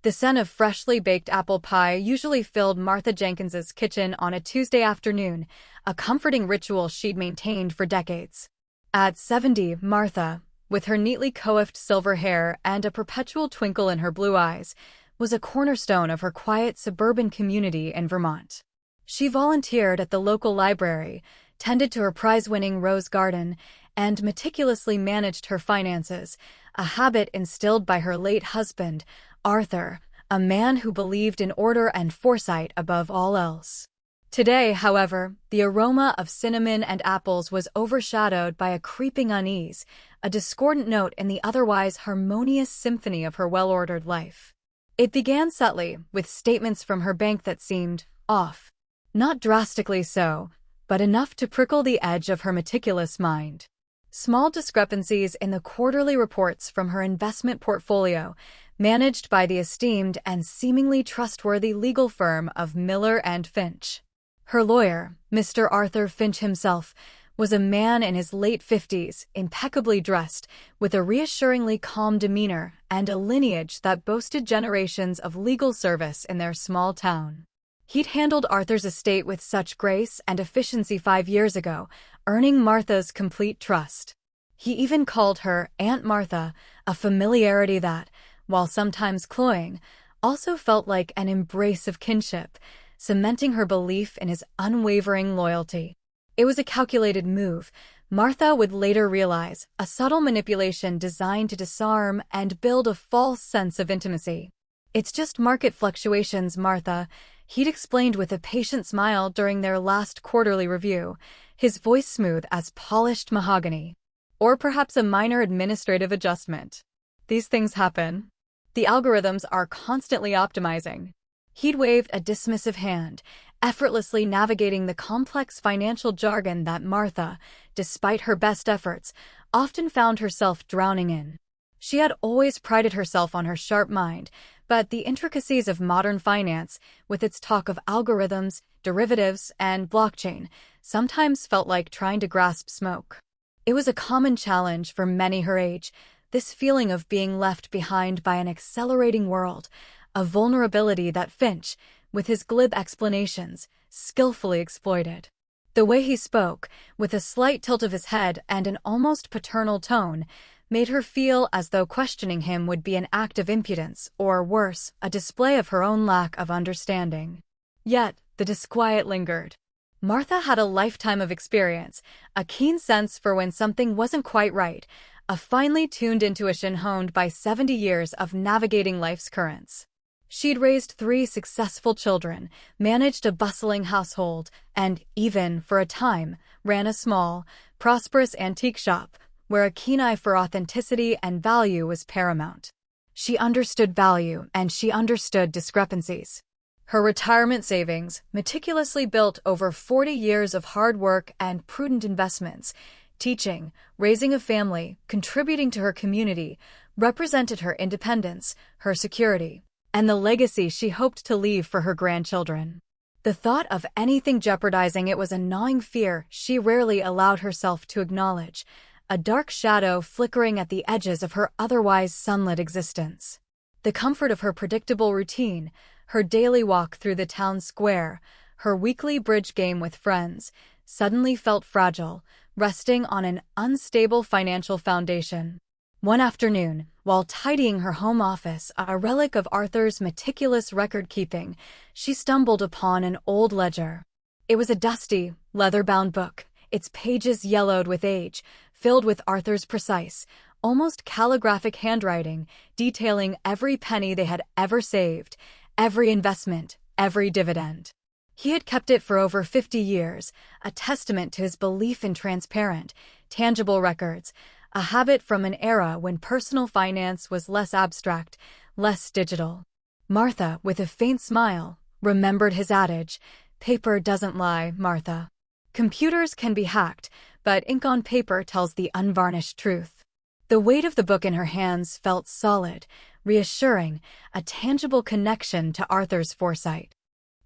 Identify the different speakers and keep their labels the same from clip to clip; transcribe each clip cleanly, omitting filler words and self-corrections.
Speaker 1: The scent of freshly baked apple pie usually filled Martha Jenkins's kitchen on a Tuesday afternoon, a comforting ritual she'd maintained for decades. At 70, Martha, with her neatly coiffed silver hair and a perpetual twinkle in her blue eyes, was a cornerstone of her quiet suburban community in Vermont. She volunteered at the local library, tended to her prize-winning rose garden, and meticulously managed her finances, a habit instilled by her late husband, Arthur, a man who believed in order and foresight above all else. Today, however, the aroma of cinnamon and apples was overshadowed by a creeping unease, a discordant note in the otherwise harmonious symphony of her well-ordered life. It began subtly, with statements from her bank that seemed off. Not drastically so, but enough to prickle the edge of her meticulous mind. Small discrepancies in the quarterly reports from her investment portfolio, managed by the esteemed and seemingly trustworthy legal firm of Miller and Finch. Her lawyer, Mr. Arthur Finch himself, was a man in his late 50s, impeccably dressed, with a reassuringly calm demeanor and a lineage that boasted generations of legal service in their small town. He'd handled Arthur's estate with such grace and efficiency 5 years ago, earning Martha's complete trust. He even called her Aunt Martha, a familiarity that, while sometimes cloying, also felt like an embrace of kinship, cementing her belief in his unwavering loyalty. It was a calculated move, Martha would later realize, a subtle manipulation designed to disarm and build a false sense of intimacy. "It's just market fluctuations, Martha," he'd explained with a patient smile during their last quarterly review, his voice smooth as polished mahogany. "Or perhaps a minor administrative adjustment. These things happen. The algorithms are constantly optimizing." He'd waved a dismissive hand, effortlessly navigating the complex financial jargon that Martha, despite her best efforts, often found herself drowning in. She had always prided herself on her sharp mind, but the intricacies of modern finance, with its talk of algorithms, derivatives, and blockchain, sometimes felt like trying to grasp smoke. It was a common challenge for many her age, this feeling of being left behind by an accelerating world, a vulnerability that Finch, with his glib explanations, skillfully exploited. The way he spoke, with a slight tilt of his head and an almost paternal tone, made her feel as though questioning him would be an act of impudence, or worse, a display of her own lack of understanding. Yet, the disquiet lingered. Martha had a lifetime of experience, a keen sense for when something wasn't quite right, a finely tuned intuition honed by 70 years of navigating life's currents. She'd raised 3 successful children, managed a bustling household, and even, for a time, ran a small, prosperous antique shop, where a keen eye for authenticity and value was paramount. She understood value, and she understood discrepancies. Her retirement savings, meticulously built over 40 years of hard work and prudent investments, teaching, raising a family, contributing to her community, represented her independence, her security, and the legacy she hoped to leave for her grandchildren. The thought of anything jeopardizing it was a gnawing fear she rarely allowed herself to acknowledge, a dark shadow flickering at the edges of her otherwise sunlit existence. The comfort of her predictable routine, her daily walk through the town square, her weekly bridge game with friends, suddenly felt fragile, resting on an unstable financial foundation. One afternoon, while tidying her home office, a relic of Arthur's meticulous record-keeping, she stumbled upon an old ledger. It was a dusty, leather-bound book, its pages yellowed with age, filled with Arthur's precise, almost calligraphic handwriting, detailing every penny they had ever saved, every investment, every dividend. He had kept it for over 50 years, a testament to his belief in transparent, tangible records, a habit from an era when personal finance was less abstract, less digital. Martha, with a faint smile, remembered his adage, "Paper doesn't lie, Martha." Computers can be hacked, but ink on paper tells the unvarnished truth. The weight of the book in her hands felt solid, reassuring, a tangible connection to Arthur's foresight.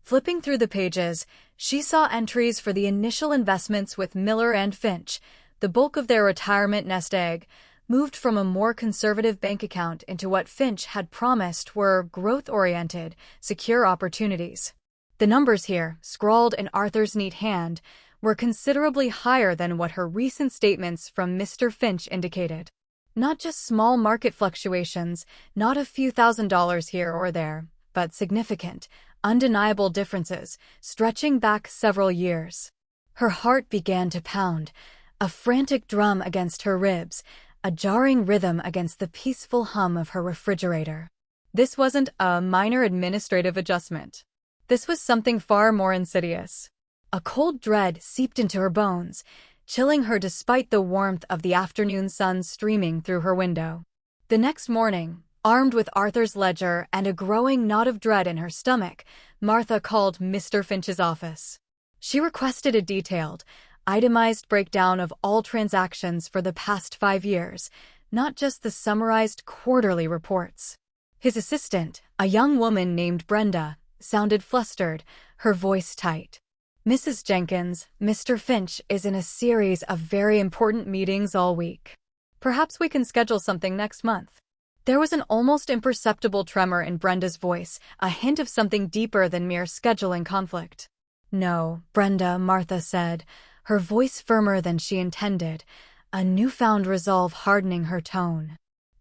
Speaker 1: Flipping through the pages, she saw entries for the initial investments with Miller and Finch, the bulk of their retirement nest egg, moved from a more conservative bank account into what Finch had promised were growth-oriented, secure opportunities. The numbers here, scrawled in Arthur's neat hand, were considerably higher than what her recent statements from Mr. Finch indicated. Not just small market fluctuations, not a few $1,000s here or there, but significant, undeniable differences, stretching back several years. Her heart began to pound, a frantic drum against her ribs, a jarring rhythm against the peaceful hum of her refrigerator. This wasn't a minor administrative adjustment. This was something far more insidious. A cold dread seeped into her bones, chilling her despite the warmth of the afternoon sun streaming through her window. The next morning, armed with Arthur's ledger and a growing knot of dread in her stomach, Martha called Mr. Finch's office. She requested a detailed, itemized breakdown of all transactions for the past 5 years, not just the summarized quarterly reports. His assistant, a young woman named Brenda, sounded flustered, her voice tight. "Mrs. Jenkins, Mr. Finch is in a series of very important meetings all week. Perhaps we can schedule something next month." There was an almost imperceptible tremor in Brenda's voice, a hint of something deeper than mere scheduling conflict. "No, Brenda," Martha said, her voice firmer than she intended, a newfound resolve hardening her tone.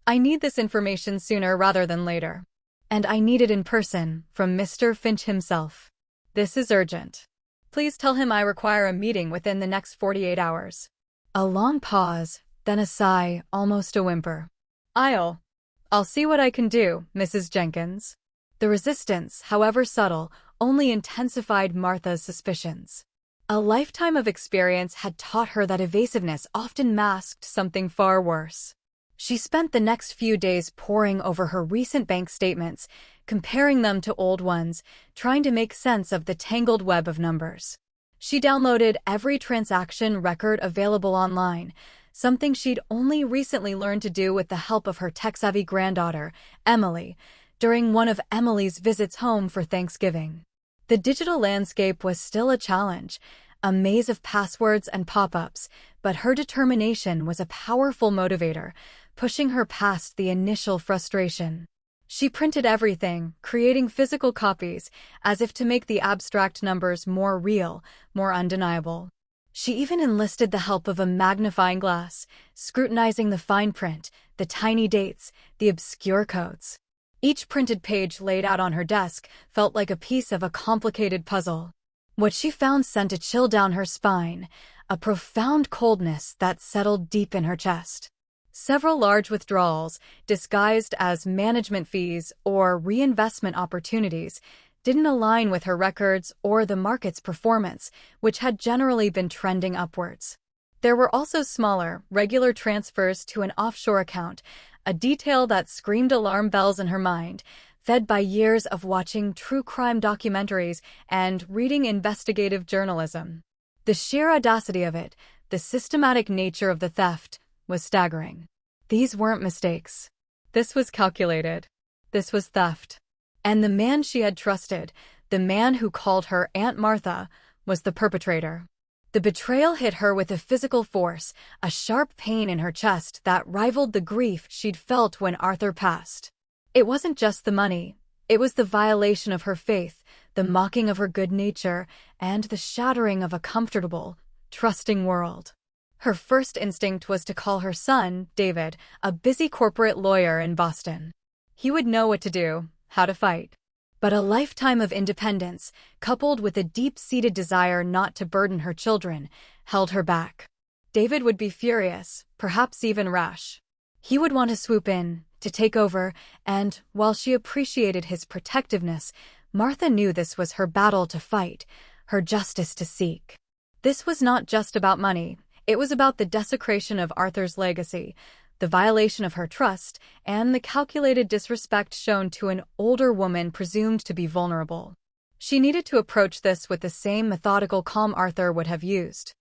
Speaker 1: "I need this information sooner rather than later. And I need it in person, from Mr. Finch himself. This is urgent. Please tell him I require a meeting within the next 48 hours. A long pause, then a sigh, almost a whimper. I'll see what I can do, Mrs. Jenkins." The resistance, however subtle, only intensified Martha's suspicions. A lifetime of experience had taught her that evasiveness often masked something far worse. She spent the next few days poring over her recent bank statements, comparing them to old ones, trying to make sense of the tangled web of numbers. She downloaded every transaction record available online, something she'd only recently learned to do with the help of her tech-savvy granddaughter, Emily, during one of Emily's visits home for Thanksgiving. The digital landscape was still a challenge, a maze of passwords and pop-ups, but her determination was a powerful motivator, pushing her past the initial frustration. She printed everything, creating physical copies, as if to make the abstract numbers more real, more undeniable. She even enlisted the help of a magnifying glass, scrutinizing the fine print, the tiny dates, the obscure codes. Each printed page laid out on her desk felt like a piece of a complicated puzzle. What she found sent a chill down her spine, a profound coldness that settled deep in her chest. Several large withdrawals, disguised as management fees or reinvestment opportunities, didn't align with her records or the market's performance, which had generally been trending upwards. There were also smaller, regular transfers to an offshore account, a detail that screamed alarm bells in her mind, fed by years of watching true crime documentaries and reading investigative journalism. The sheer audacity of it, the systematic nature of the theft, was staggering. These weren't mistakes. This was calculated. This was theft. And the man she had trusted, the man who called her Aunt Martha, was the perpetrator. The betrayal hit her with a physical force, a sharp pain in her chest that rivaled the grief she'd felt when Arthur passed. It wasn't just the money. It was the violation of her faith, the mocking of her good nature, and the shattering of a comfortable, trusting world. Her first instinct was to call her son, David, a busy corporate lawyer in Boston. He would know what to do, how to fight. But a lifetime of independence, coupled with a deep-seated desire not to burden her children, held her back. David would be furious, perhaps even rash. He would want to swoop in, to take over, and, while she appreciated his protectiveness, Martha knew this was her battle to fight, her justice to seek. This was not just about money. It was about the desecration of Arthur's legacy, the violation of her trust, and the calculated disrespect shown to an older woman presumed to be vulnerable. She needed to approach this with the same methodical calm Arthur would have used.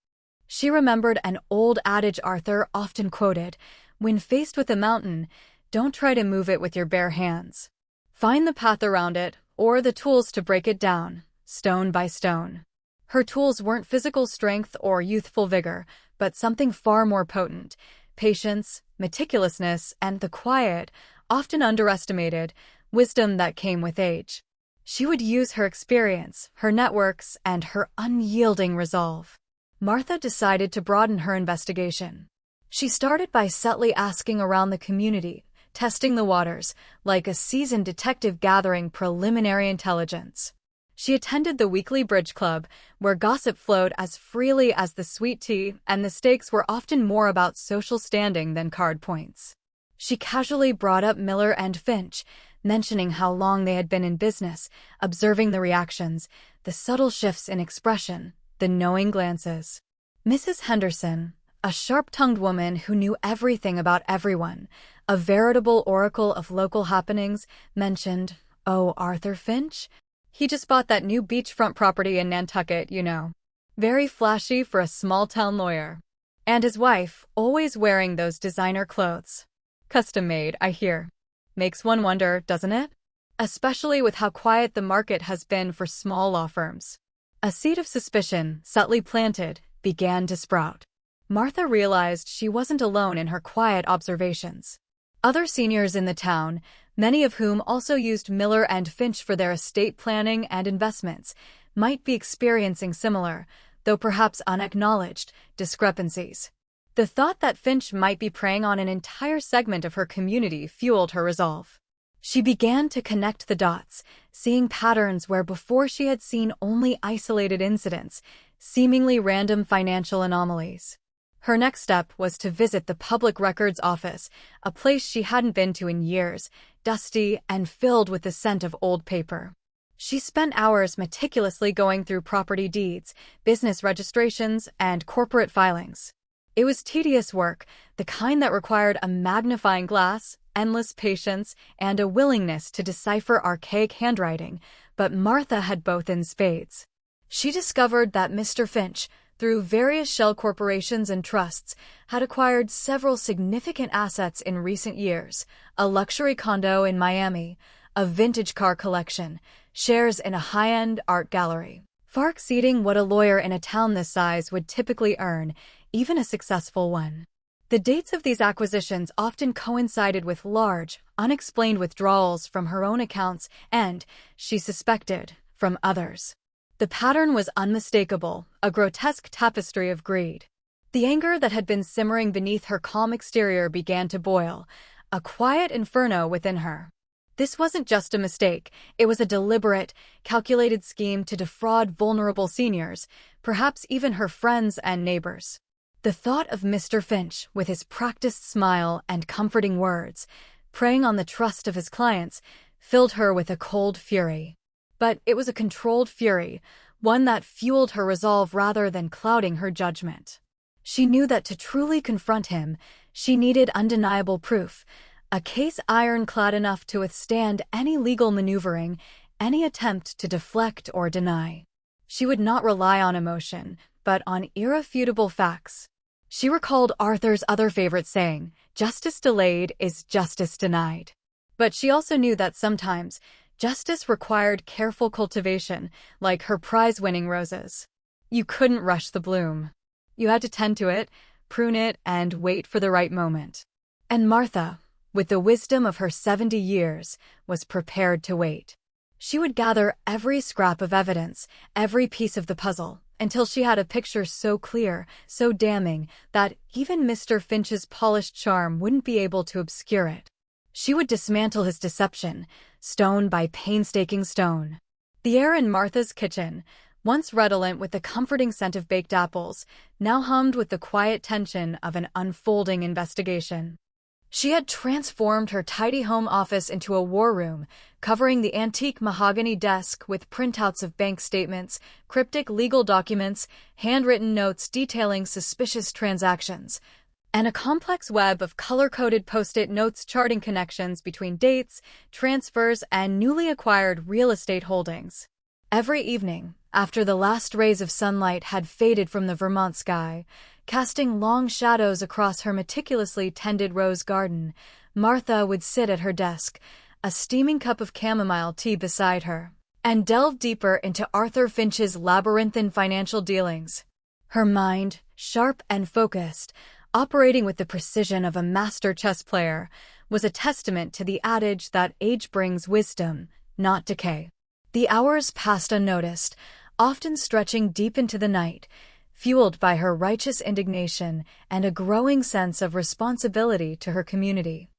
Speaker 1: She remembered an old adage Arthur often quoted, "When faced with a mountain, don't try to move it with your bare hands. Find the path around it, or the tools to break it down, stone by stone." Her tools weren't physical strength or youthful vigor, but something far more potent, patience, meticulousness, and the quiet, often underestimated, wisdom that came with age. She would use her experience, her networks, and her unyielding resolve. Martha decided to broaden her investigation. She started by subtly asking around the community, testing the waters, like a seasoned detective gathering preliminary intelligence. She attended the weekly bridge club, where gossip flowed as freely as the sweet tea, and the stakes were often more about social standing than card points. She casually brought up Miller and Finch, mentioning how long they had been in business, observing the reactions, the subtle shifts in expression, the knowing glances. Mrs. Henderson, a sharp-tongued woman who knew everything about everyone, a veritable oracle of local happenings, mentioned, "Oh, Arthur Finch? He just bought that new beachfront property in Nantucket, you know. Very flashy for a small-town lawyer. And his wife, always wearing those designer clothes. Custom-made, I hear. Makes one wonder, doesn't it? Especially with how quiet the market has been for small law firms." A seed of suspicion, subtly planted, began to sprout. Martha realized she wasn't alone in her quiet observations. Other seniors in the town, many of whom also used Miller and Finch for their estate planning and investments, might be experiencing similar, though perhaps unacknowledged, discrepancies. The thought that Finch might be preying on an entire segment of her community fueled her resolve. She began to connect the dots, seeing patterns where before she had seen only isolated incidents, seemingly random financial anomalies. Her next step was to visit the Public Records Office, a place she hadn't been to in years, dusty and filled with the scent of old paper. She spent hours meticulously going through property deeds, business registrations, and corporate filings. It was tedious work, the kind that required a magnifying glass, endless patience, and a willingness to decipher archaic handwriting, but Martha had both in spades. She discovered that Mr. Finch, through various shell corporations and trusts, had acquired several significant assets in recent years: a luxury condo in Miami, a vintage car collection, shares in a high-end art gallery, far exceeding what a lawyer in a town this size would typically earn, even a successful one. The dates of these acquisitions often coincided with large, unexplained withdrawals from her own accounts and, she suspected, from others. The pattern was unmistakable, a grotesque tapestry of greed. The anger that had been simmering beneath her calm exterior began to boil, a quiet inferno within her. This wasn't just a mistake, it was a deliberate, calculated scheme to defraud vulnerable seniors, perhaps even her friends and neighbors. The thought of Mr. Finch, with his practiced smile and comforting words, preying on the trust of his clients, filled her with a cold fury. But it was a controlled fury, one that fueled her resolve rather than clouding her judgment. She knew that to truly confront him, she needed undeniable proof, a case ironclad enough to withstand any legal maneuvering, any attempt to deflect or deny. She would not rely on emotion, but on irrefutable facts. She recalled Arthur's other favorite saying, "Justice delayed is justice denied." But she also knew that sometimes, justice required careful cultivation, like her prize-winning roses. You couldn't rush the bloom. You had to tend to it, prune it, and wait for the right moment. And Martha, with the wisdom of her 70 years, was prepared to wait. She would gather every scrap of evidence, every piece of the puzzle, until she had a picture so clear, so damning, that even Mr. Finch's polished charm wouldn't be able to obscure it. She would dismantle his deception, stone by painstaking stone. The air in Martha's kitchen, once redolent with the comforting scent of baked apples, now hummed with the quiet tension of an unfolding investigation. She had transformed her tidy home office into a war room, covering the antique mahogany desk with printouts of bank statements, cryptic legal documents, handwritten notes detailing suspicious transactions, and a complex web of color-coded post-it notes charting connections between dates, transfers, and newly acquired real estate holdings. Every evening, after the last rays of sunlight had faded from the Vermont sky, casting long shadows across her meticulously tended rose garden, Martha would sit at her desk, a steaming cup of chamomile tea beside her, and delve deeper into Arthur Finch's labyrinthine financial dealings. Her mind, sharp and focused, operating with the precision of a master chess player, was a testament to the adage that age brings wisdom, not decay. The hours passed unnoticed, often stretching deep into the night, fueled by her righteous indignation and a growing sense of responsibility to her community.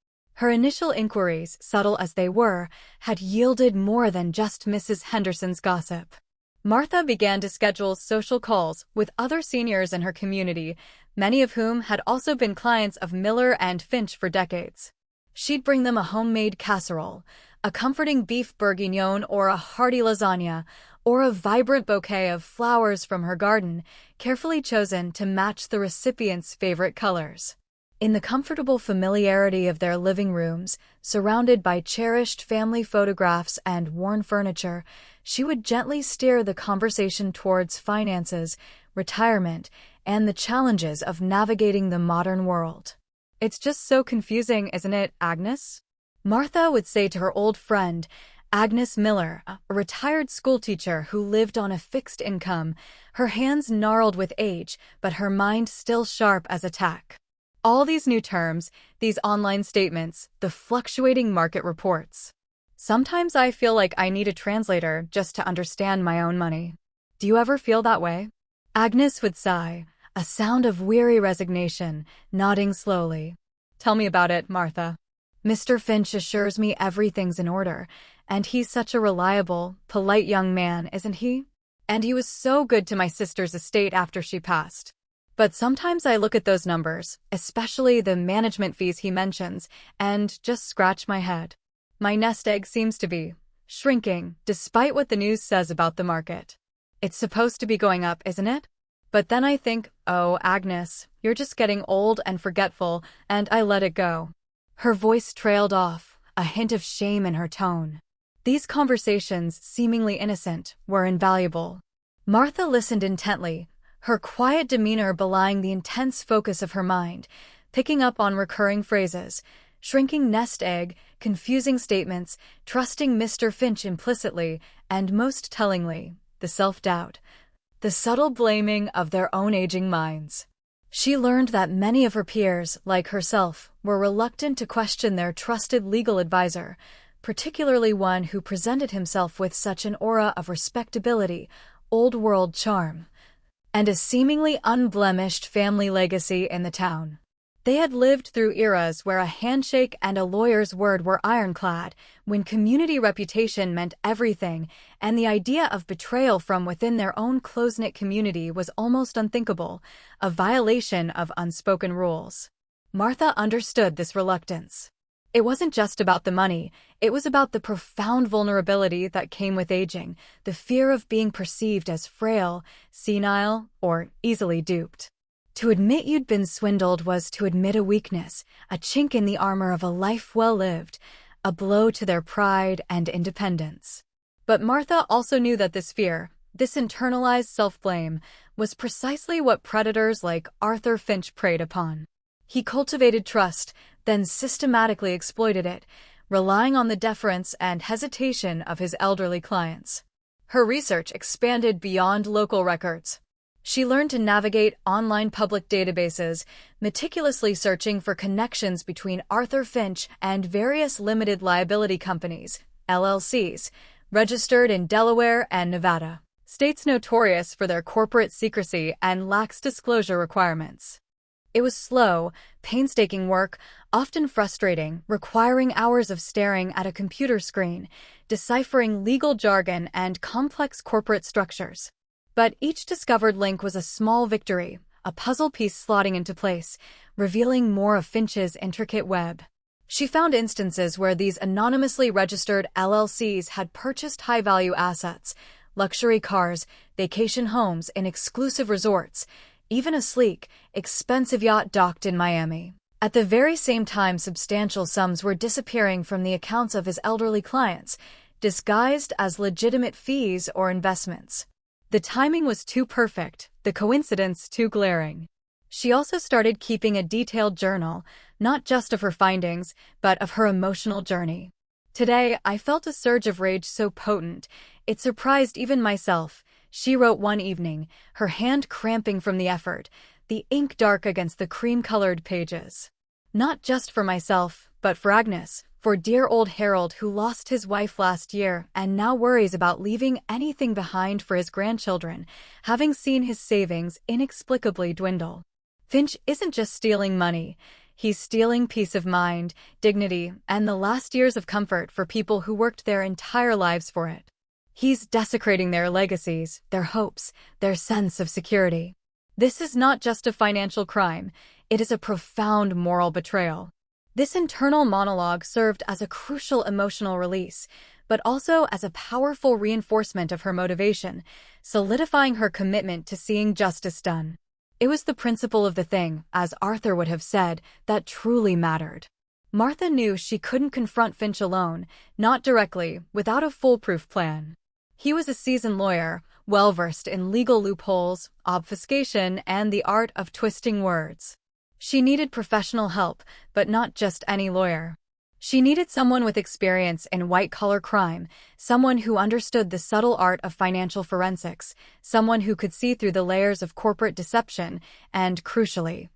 Speaker 1: Her initial inquiries, subtle as they were, had yielded more than just Mrs. Henderson's gossip. Martha began to schedule social calls with other seniors in her community, many of whom had also been clients of Miller and Finch for decades. She'd bring them a homemade casserole, a comforting beef bourguignon or a hearty lasagna, or a vibrant bouquet of flowers from her garden, carefully chosen to match the recipient's favorite colors. In the comfortable familiarity of their living rooms, surrounded by cherished family photographs and worn furniture, she would gently steer the conversation towards finances, retirement, and the challenges of navigating the modern world. "It's just so confusing, isn't it, Agnes?" Martha would say to her old friend, Agnes Miller, a retired schoolteacher who lived on a fixed income, her hands gnarled with age, but her mind still sharp as a tack. All these new terms, these online statements, the fluctuating market reports. Sometimes I feel like I need a translator just to understand my own money. Do you ever feel that way? Agnes would sigh, a sound of weary resignation, nodding slowly. "Tell me about it, Martha." "Mr. Finch assures me everything's in order, and he's such a reliable, polite young man, isn't he? And he was so good to my sister's estate after she passed. But sometimes I look at those numbers, especially the management fees he mentions, and just scratch my head. My nest egg seems to be shrinking, despite what the news says about the market. It's supposed to be going up, isn't it? But then I think, oh, Agnes, you're just getting old and forgetful, and I let it go." Her voice trailed off, a hint of shame in her tone. These conversations, seemingly innocent, were invaluable. Martha listened intently, her quiet demeanor belying the intense focus of her mind, picking up on recurring phrases, shrinking nest egg, confusing statements, trusting Mr. Finch implicitly, and most tellingly, the self-doubt, the subtle blaming of their own aging minds. She learned that many of her peers, like herself, were reluctant to question their trusted legal advisor, particularly one who presented himself with such an aura of respectability, old-world charm, and a seemingly unblemished family legacy in the town. They had lived through eras where a handshake and a lawyer's word were ironclad, when community reputation meant everything, and the idea of betrayal from within their own close-knit community was almost unthinkable, a violation of unspoken rules. Martha understood this reluctance. It wasn't just about the money, it was about the profound vulnerability that came with aging, the fear of being perceived as frail, senile, or easily duped. To admit you'd been swindled was to admit a weakness, a chink in the armor of a life well lived, a blow to their pride and independence. But Martha also knew that this fear, this internalized self-blame, was precisely what predators like Arthur Finch preyed upon. He cultivated trust, then systematically exploited it, relying on the deference and hesitation of his elderly clients. Her research expanded beyond local records. She learned to navigate online public databases, meticulously searching for connections between Arthur Finch and various limited liability companies, LLCs, registered in Delaware and Nevada, states notorious for their corporate secrecy and lax disclosure requirements. It was slow, painstaking work, often frustrating, requiring hours of staring at a computer screen, deciphering legal jargon and complex corporate structures. But each discovered link was a small victory, a puzzle piece slotting into place, revealing more of Finch's intricate web. She found instances where these anonymously registered LLCs had purchased high-value assets, luxury cars, vacation homes in exclusive resorts, even a sleek, expensive yacht docked in Miami. At the very same time, substantial sums were disappearing from the accounts of his elderly clients, disguised as legitimate fees or investments. The timing was too perfect, the coincidence too glaring. She also started keeping a detailed journal, not just of her findings, but of her emotional journey. "Today, I felt a surge of rage so potent, it surprised even myself," she wrote one evening, her hand cramping from the effort, the ink dark against the cream-colored pages. Not just for myself, but for Agnes, for dear old Harold who lost his wife last year and now worries about leaving anything behind for his grandchildren, having seen his savings inexplicably dwindle. Finch isn't just stealing money. He's stealing peace of mind, dignity, and the last years of comfort for people who worked their entire lives for it. He's desecrating their legacies, their hopes, their sense of security. This is not just a financial crime, it is a profound moral betrayal. This internal monologue served as a crucial emotional release, but also as a powerful reinforcement of her motivation, solidifying her commitment to seeing justice done. It was the principle of the thing, as Arthur would have said, that truly mattered. Martha knew she couldn't confront Finch alone, not directly, without a foolproof plan. He was a seasoned lawyer, well-versed in legal loopholes, obfuscation, and the art of twisting words. She needed professional help, but not just any lawyer. She needed someone with experience in white-collar crime, someone who understood the subtle art of financial forensics, someone who could see through the layers of corporate deception, and, crucially,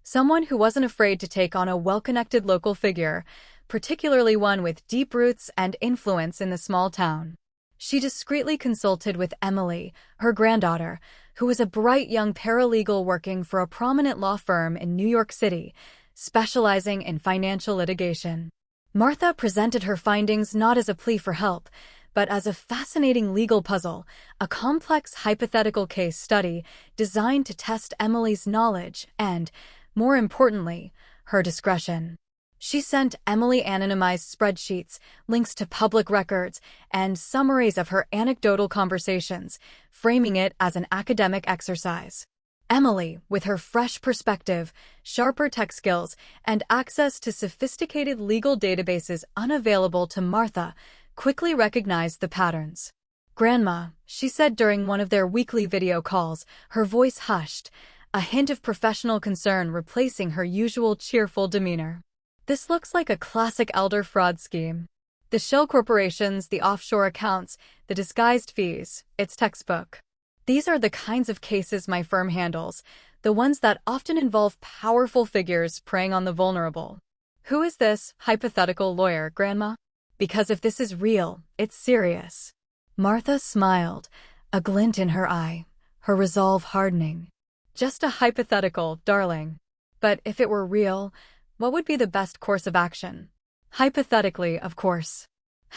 Speaker 1: someone who wasn't afraid to take on a well-connected local figure, particularly one with deep roots and influence in the small town. She discreetly consulted with Emily, her granddaughter, who was a bright young paralegal working for a prominent law firm in New York City, specializing in financial litigation. Martha presented her findings not as a plea for help, but as a fascinating legal puzzle, a complex hypothetical case study designed to test Emily's knowledge and, more importantly, her discretion. She sent Emily anonymized spreadsheets, links to public records, and summaries of her anecdotal conversations, framing it as an academic exercise. Emily, with her fresh perspective, sharper tech skills, and access to sophisticated legal databases unavailable to Martha, quickly recognized the patterns. "Grandma," she said during one of their weekly video calls, her voice hushed, a hint of professional concern replacing her usual cheerful demeanor. "This looks like a classic elder fraud scheme. The shell corporations, the offshore accounts, the disguised fees, it's textbook. These are the kinds of cases my firm handles, the ones that often involve powerful figures preying on the vulnerable. Who is this hypothetical lawyer, Grandma? Because if this is real, it's serious." Martha smiled, a glint in her eye, her resolve hardening. "Just a hypothetical, darling. But if it were real, what would be the best course of action? Hypothetically, of course.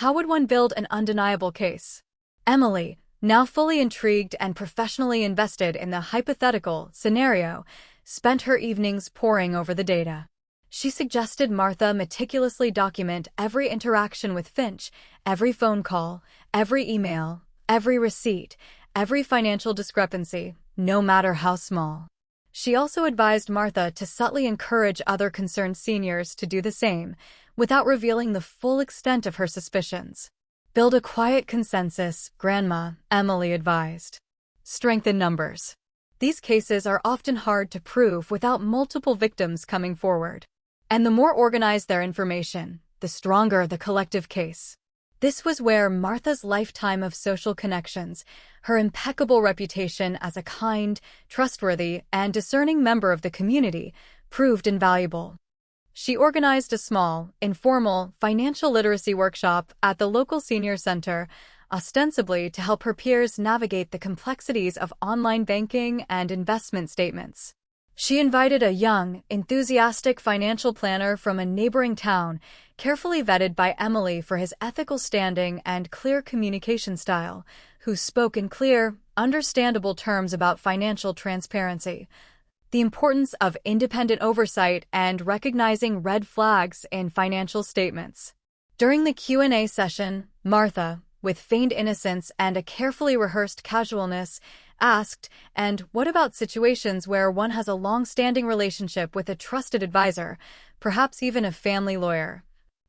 Speaker 1: How would one build an undeniable case?" Emily, now fully intrigued and professionally invested in the hypothetical scenario, spent her evenings poring over the data. She suggested Martha meticulously document every interaction with Finch, every phone call, every email, every receipt, every financial discrepancy, no matter how small. She also advised Martha to subtly encourage other concerned seniors to do the same, without revealing the full extent of her suspicions. "Build a quiet consensus, Grandma," Emily advised. "Strengthen numbers. These cases are often hard to prove without multiple victims coming forward. And the more organized their information, the stronger the collective case." This was where Martha's lifetime of social connections, her impeccable reputation as a kind, trustworthy, and discerning member of the community, proved invaluable. She organized a small, informal, financial literacy workshop at the local senior center, ostensibly to help her peers navigate the complexities of online banking and investment statements. She invited a young, enthusiastic financial planner from a neighboring town, carefully vetted by Emily for his ethical standing and clear communication style, who spoke in clear, understandable terms about financial transparency, the importance of independent oversight, and recognizing red flags in financial statements. During the Q&A session, Martha, with feigned innocence and a carefully rehearsed casualness, asked, "And what about situations where one has a long-standing relationship with a trusted advisor, perhaps even a family lawyer,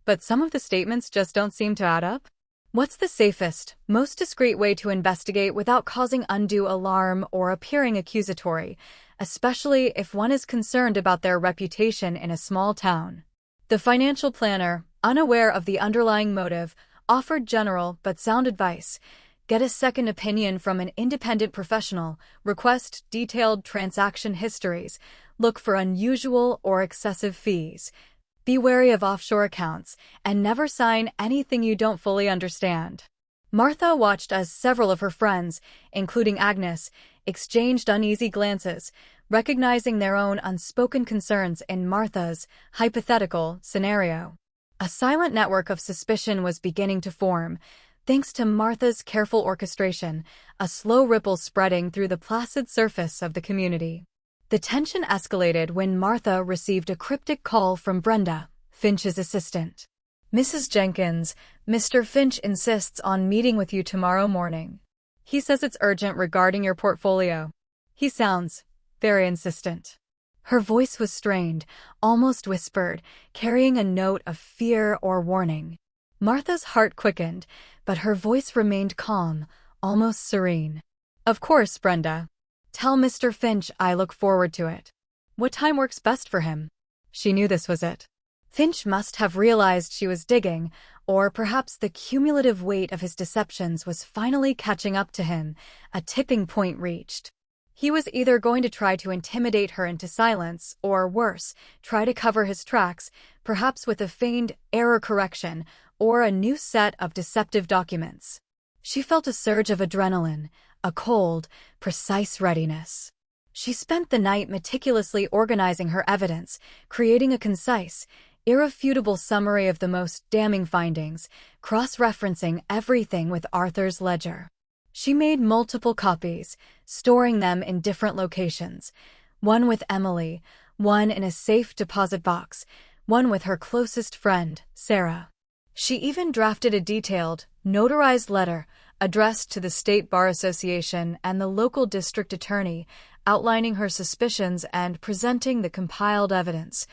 Speaker 1: but some of the statements just don't seem to add up? What's the safest, most discreet way to investigate without causing undue alarm or appearing accusatory, especially if one is concerned about their reputation in a small town?" The financial planner, unaware of the underlying motive, offered general but sound advice. Get a second opinion from an independent professional, request detailed transaction histories, look for unusual or excessive fees. Be wary of offshore accounts, and never sign anything you don't fully understand. Martha watched as several of her friends, including Agnes, exchanged uneasy glances, recognizing their own unspoken concerns in Martha's hypothetical scenario. A silent network of suspicion was beginning to form, thanks to Martha's careful orchestration, a slow ripple spreading through the placid surface of the community. The tension escalated when Martha received a cryptic call from Brenda, Finch's assistant. "Mrs. Jenkins, Mr. Finch insists on meeting with you tomorrow morning. He says it's urgent regarding your portfolio. He sounds very insistent." Her voice was strained, almost whispered, carrying a note of fear or warning. Martha's heart quickened, but her voice remained calm, almost serene. "Of course, Brenda. Tell Mr. Finch I look forward to it. What time works best for him?" She knew this was it. Finch must have realized she was digging, or perhaps the cumulative weight of his deceptions was finally catching up to him, a tipping point reached. He was either going to try to intimidate her into silence, or worse, try to cover his tracks, perhaps with a feigned error correction, or a new set of deceptive documents. She felt a surge of adrenaline, a cold, precise readiness. She spent the night meticulously organizing her evidence, creating a concise, irrefutable summary of the most damning findings, cross-referencing everything with Arthur's ledger. She made multiple copies, storing them in different locations, one with Emily, one in a safe deposit box, one with her closest friend, Sarah. She even drafted a detailed, notarized letter addressed to the State Bar Association and the local district attorney, outlining her suspicions and presenting the compiled evidence,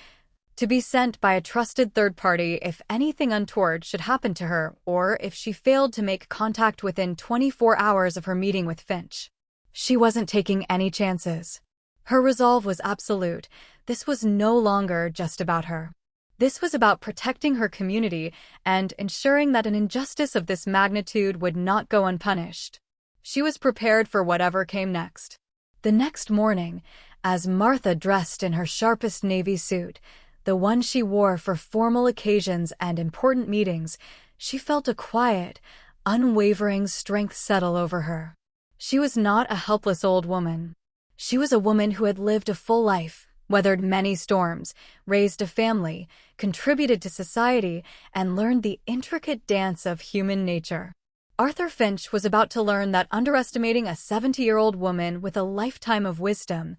Speaker 1: to be sent by a trusted third party if anything untoward should happen to her or if she failed to make contact within 24 hours of her meeting with Finch. She wasn't taking any chances. Her resolve was absolute. This was no longer just about her. This was about protecting her community and ensuring that an injustice of this magnitude would not go unpunished. She was prepared for whatever came next. The next morning, as Martha dressed in her sharpest navy suit, the one she wore for formal occasions and important meetings, she felt a quiet, unwavering strength settle over her. She was not a helpless old woman. She was a woman who had lived a full life, weathered many storms, raised a family, contributed to society, and learned the intricate dance of human nature. Arthur Finch was about to learn that underestimating a 70-year-old woman with a lifetime of wisdom,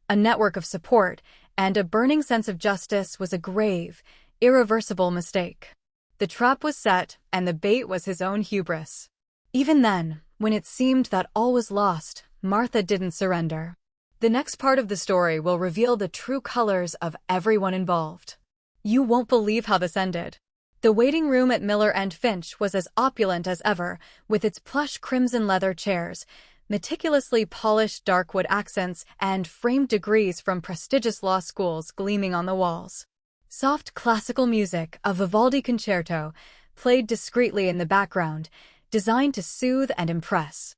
Speaker 1: a network of support, and a burning sense of justice was a grave, irreversible mistake. The trap was set, and the bait was his own hubris. Even then, when it seemed that all was lost, Martha didn't surrender. The next part of the story will reveal the true colors of everyone involved. You won't believe how this ended. The waiting room at Miller & Finch was as opulent as ever, with its plush crimson leather chairs, meticulously polished dark wood accents, and framed degrees from prestigious law schools gleaming on the walls. Soft classical music, a Vivaldi concerto, played discreetly in the background, designed to soothe and impress.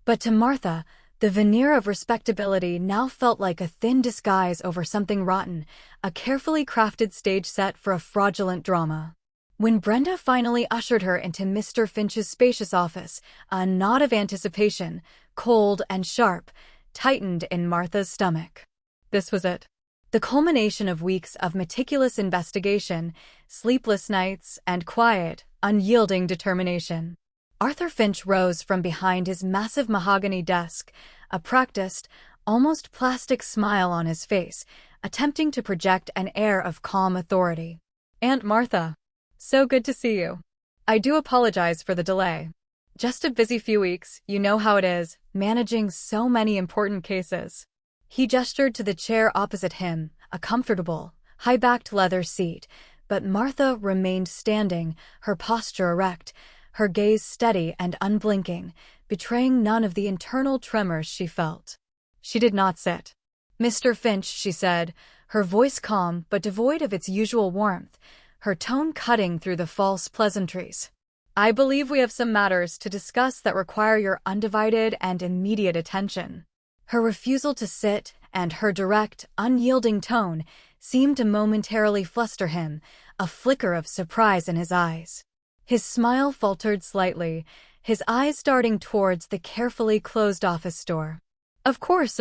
Speaker 1: But to Martha, the veneer of respectability now felt like a thin disguise over something rotten, a carefully crafted stage set for a fraudulent drama. When Brenda finally ushered her into Mr. Finch's spacious office, a nod of anticipation, cold and sharp, tightened in Martha's stomach. This was it. The culmination of weeks of meticulous investigation, sleepless nights, and quiet, unyielding determination. Arthur Finch rose from behind his massive mahogany desk, a practiced, almost plastic smile on his face, attempting to project an air of calm authority. "Aunt Martha, so good to see you. I do apologize for the delay. Just a busy few weeks, you know how it is, managing so many important cases." He gestured to the chair opposite him, a comfortable, high-backed leather seat, but Martha remained standing, her posture erect, her gaze steady and unblinking, betraying none of the internal tremors she felt. She did not sit. "Mr. Finch," she said, her voice calm but devoid of its usual warmth, her tone cutting through the false pleasantries. I believe we have some matters to discuss that require your undivided and immediate attention. Her refusal to sit and her direct, unyielding tone seemed to momentarily fluster him, a flicker of surprise in his eyes. His smile faltered slightly, his eyes darting towards the carefully closed office door. Of course.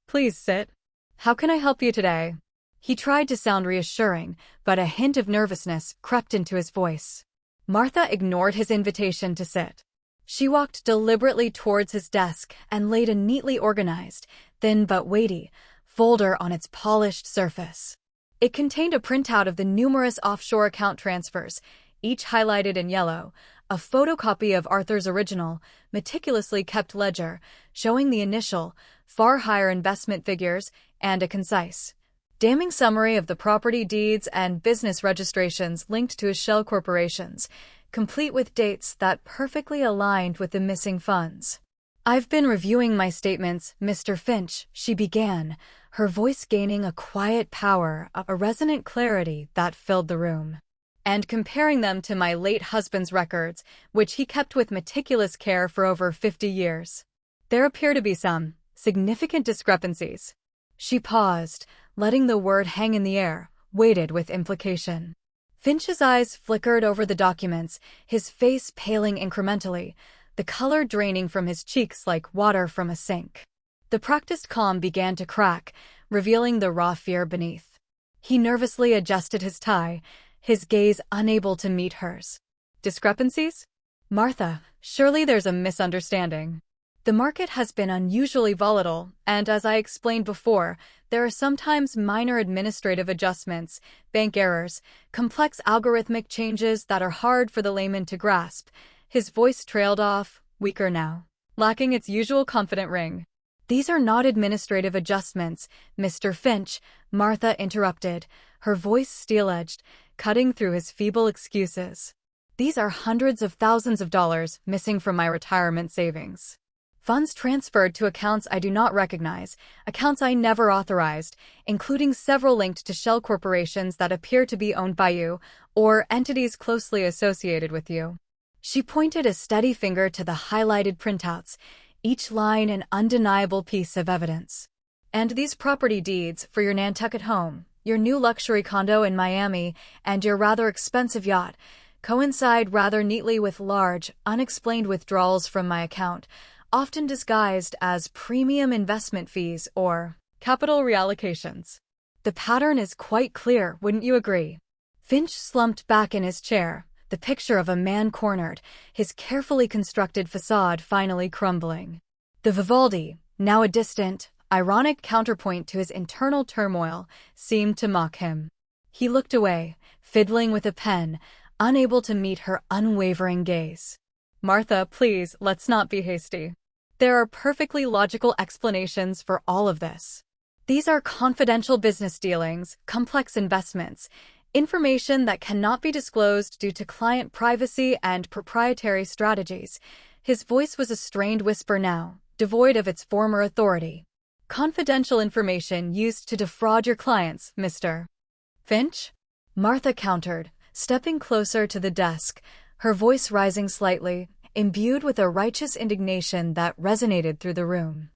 Speaker 1: Please sit. How can I help you today? He tried to sound reassuring, but a hint of nervousness crept into his voice. Martha ignored his invitation to sit. She walked deliberately towards his desk and laid a neatly organized, thin but weighty, folder on its polished surface. It contained a printout of the numerous offshore account transfers, each highlighted in yellow, a photocopy of Arthur's original, meticulously kept ledger, showing the initial, far higher investment figures, and a concise, damning summary of the property deeds and business registrations linked to his shell corporations, complete with dates that perfectly aligned with the missing funds. I've been reviewing my statements, Mr. Finch, she began, her voice gaining a quiet power, a resonant clarity that filled the room, and comparing them to my late husband's records, which he kept with meticulous care for over 50 years. There appear to be some significant discrepancies. She paused, letting the word hang in the air, weighted with implication. Finch's eyes flickered over the documents, his face paling incrementally, the color draining from his cheeks like water from a sink. The practiced calm began to crack, revealing the raw fear beneath. He nervously adjusted his tie, his gaze unable to meet hers. Discrepancies? Martha, surely there's a misunderstanding. The market has been unusually volatile, and as I explained before, there are sometimes minor administrative adjustments, bank errors, complex algorithmic changes that are hard for the layman to grasp. His voice trailed off, weaker now, lacking its usual confident ring. These are not administrative adjustments, Mr. Finch, Martha interrupted, her voice steel-edged, cutting through his feeble excuses. These are hundreds of thousands of dollars missing from my retirement savings. Funds transferred to accounts I do not recognize, accounts I never authorized, including several linked to shell corporations that appear to be owned by you, or entities closely associated with you. She pointed a steady finger to the highlighted printouts, each line an undeniable piece of evidence. And these property deeds for your Nantucket home, your new luxury condo in Miami, and your rather expensive yacht coincide rather neatly with large, unexplained withdrawals from my account, often disguised as premium investment fees or capital reallocations. The pattern is quite clear, wouldn't you agree? Finch slumped back in his chair, the picture of a man cornered, his carefully constructed facade finally crumbling. The Vivaldi, now a distant, ironic counterpoint to his internal turmoil, seemed to mock him. He looked away, fiddling with a pen, unable to meet her unwavering gaze. Martha, please, let's not be hasty. There are perfectly logical explanations for all of this. These are confidential business dealings, complex investments, information that cannot be disclosed due to client privacy and proprietary strategies. His voice was a strained whisper now, devoid of its former authority. Confidential information used to defraud your clients, Mr. Finch? Martha countered, stepping closer to the desk, her voice rising slightly, imbued with a righteous indignation that resonated through the room.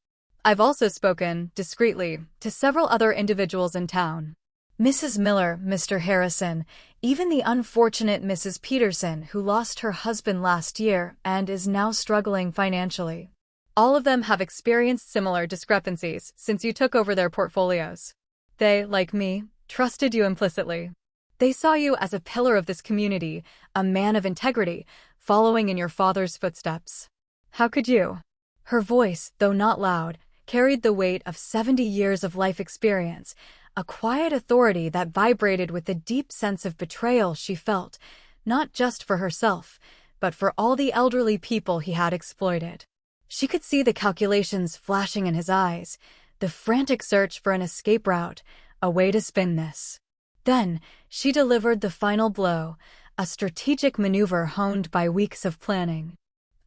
Speaker 1: I've also spoken, discreetly, to several other individuals in town. Mrs. Miller, Mr. Harrison, even the unfortunate Mrs. Peterson, who lost her husband last year and is now struggling financially. All of them have experienced similar discrepancies since you took over their portfolios. They, like me, trusted you implicitly. They saw you as a pillar of this community, a man of integrity, following in your father's footsteps. How could you? Her voice, though not loud, carried the weight of 70 years of life experience, a quiet authority that vibrated with the deep sense of betrayal she felt, not just for herself, but for all the elderly people he had exploited. She could see the calculations flashing in his eyes, the frantic search for an escape route, a way to spin this. Then, she delivered the final blow, a strategic maneuver honed by weeks of planning.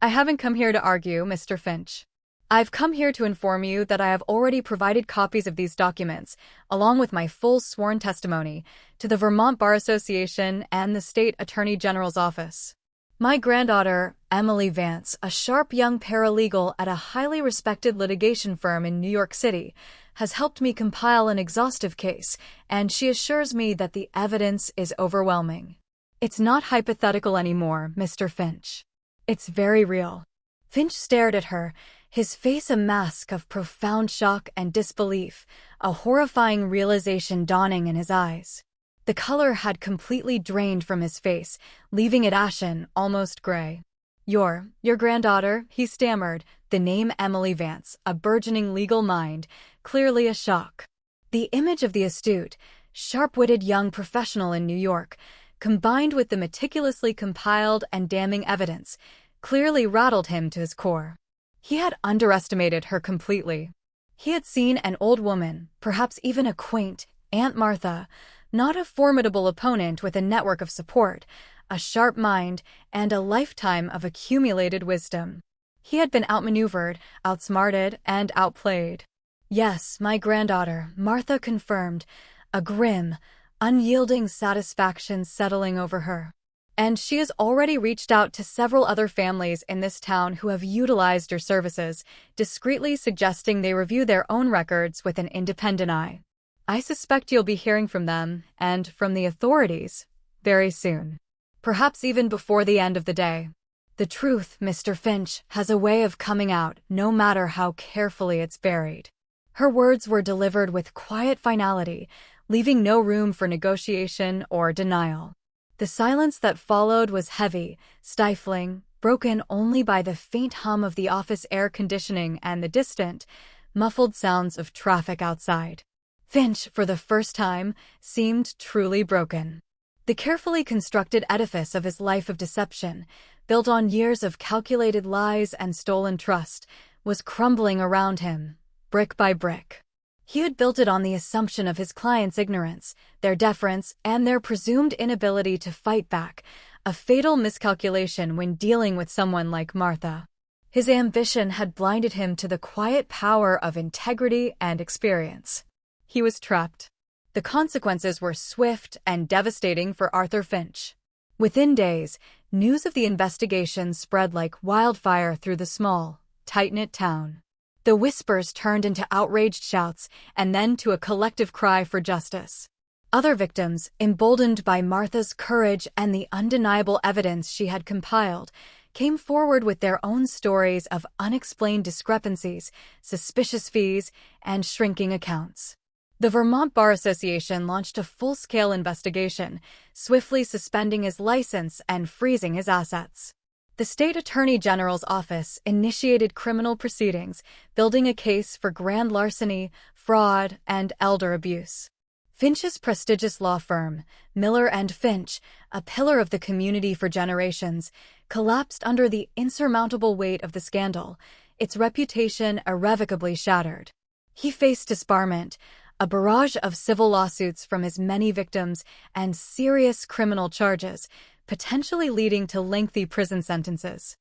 Speaker 1: I haven't come here to argue, Mr. Finch. I've come here to inform you that I have already provided copies of these documents, along with my full sworn testimony, to the Vermont Bar Association and the State Attorney General's office. My granddaughter, Emily Vance, a sharp young paralegal at a highly respected litigation firm in New York City, has helped me compile an exhaustive case, and she assures me that the evidence is overwhelming. It's not hypothetical anymore, Mr. Finch. It's very real. Finch stared at her, his face a mask of profound shock and disbelief, a horrifying realization dawning in his eyes. The color had completely drained from his face, leaving it ashen, almost gray. Your granddaughter, he stammered, the name Emily Vance, a burgeoning legal mind, clearly a shock. The image of the astute, sharp-witted young professional in New York, combined with the meticulously compiled and damning evidence, clearly rattled him to his core. He had underestimated her completely. He had seen an old woman, perhaps even a quaint Aunt Martha, not a formidable opponent with a network of support, a sharp mind, and a lifetime of accumulated wisdom. He had been outmaneuvered, outsmarted, and outplayed. Yes, my granddaughter, Martha confirmed, a grim, unyielding satisfaction settling over her. And she has already reached out to several other families in this town who have utilized her services, discreetly suggesting they review their own records with an independent eye. I suspect you'll be hearing from them, and from the authorities, very soon. Perhaps even before the end of the day. The truth, Mr. Finch, has a way of coming out, no matter how carefully it's buried. Her words were delivered with quiet finality, leaving no room for negotiation or denial. The silence that followed was heavy, stifling, broken only by the faint hum of the office air conditioning and the distant, muffled sounds of traffic outside. Finch, for the first time, seemed truly broken. The carefully constructed edifice of his life of deception, built on years of calculated lies and stolen trust, was crumbling around him, brick by brick. He had built it on the assumption of his clients' ignorance, their deference, and their presumed inability to fight back, a fatal miscalculation when dealing with someone like Martha. His ambition had blinded him to the quiet power of integrity and experience. He was trapped. The consequences were swift and devastating for Arthur Finch. Within days, news of the investigation spread like wildfire through the small, tight-knit town. The whispers turned into outraged shouts and then to a collective cry for justice. Other victims, emboldened by Martha's courage and the undeniable evidence she had compiled, came forward with their own stories of unexplained discrepancies, suspicious fees, and shrinking accounts. The Vermont Bar Association launched a full-scale investigation, swiftly suspending his license and freezing his assets. The state attorney general's office initiated criminal proceedings, building a case for grand larceny, fraud, and elder abuse. Finch's prestigious law firm, Miller and Finch, a pillar of the community for generations, collapsed under the insurmountable weight of the scandal, its reputation irrevocably shattered. He faced disbarment, a barrage of civil lawsuits from his many victims, and serious criminal charges, potentially leading to lengthy prison sentences.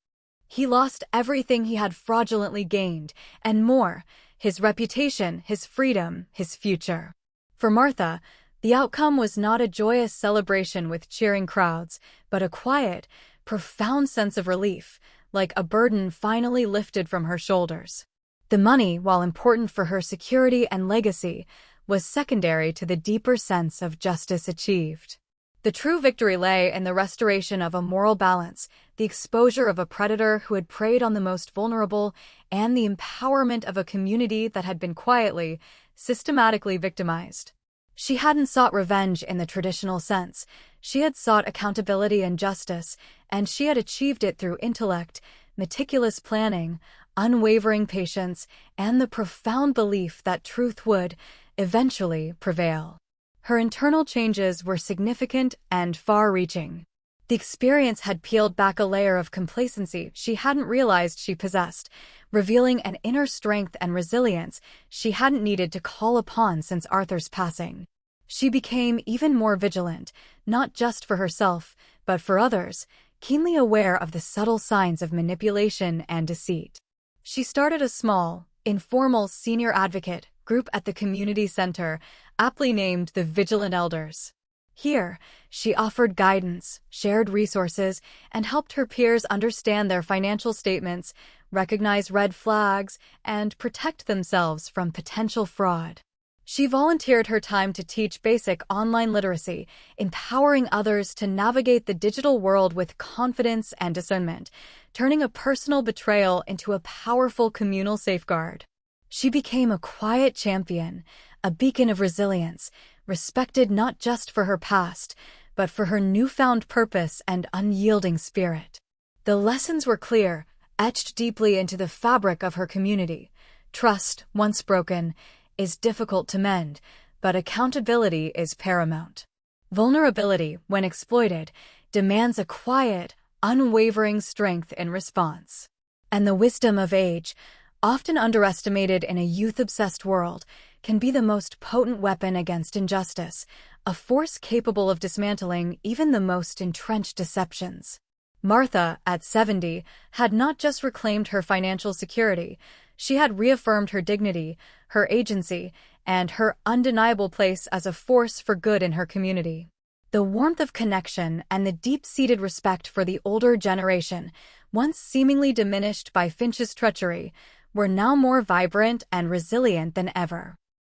Speaker 1: He lost everything he had fraudulently gained, and more, his reputation, his freedom, his future. For Martha, the outcome was not a joyous celebration with cheering crowds, but a quiet, profound sense of relief, like a burden finally lifted from her shoulders. The money, while important for her security and legacy, was secondary to the deeper sense of justice achieved. The true victory lay in the restoration of a moral balance, the exposure of a predator who had preyed on the most vulnerable, and the empowerment of a community that had been quietly, systematically victimized. She hadn't sought revenge in the traditional sense. She had sought accountability and justice, and she had achieved it through intellect, meticulous planning, unwavering patience, and the profound belief that truth would, eventually, prevail. Her internal changes were significant and far-reaching. The experience had peeled back a layer of complacency she hadn't realized she possessed, revealing an inner strength and resilience she hadn't needed to call upon since Arthur's passing. She became even more vigilant, not just for herself, but for others, keenly aware of the subtle signs of manipulation and deceit. She started a small, informal senior advocate group at the community center, aptly named the Vigilant Elders. Here, she offered guidance, shared resources, and helped her peers understand their financial statements, recognize red flags, and protect themselves from potential fraud. She volunteered her time to teach basic online literacy, empowering others to navigate the digital world with confidence and discernment, turning a personal betrayal into a powerful communal safeguard. She became a quiet champion, a beacon of resilience, respected not just for her past, but for her newfound purpose and unyielding spirit. The lessons were clear, etched deeply into the fabric of her community. Trust, once broken, is difficult to mend, but accountability is paramount. Vulnerability, when exploited, demands a quiet, unwavering strength in response. And the wisdom of age, often underestimated in a youth-obsessed world, can be the most potent weapon against injustice, a force capable of dismantling even the most entrenched deceptions. Martha, at 70, had not just reclaimed her financial security, she had reaffirmed her dignity, her agency, and her undeniable place as a force for good in her community. The warmth of connection and the deep-seated respect for the older generation, once seemingly diminished by Finch's treachery, were now more vibrant and resilient than ever.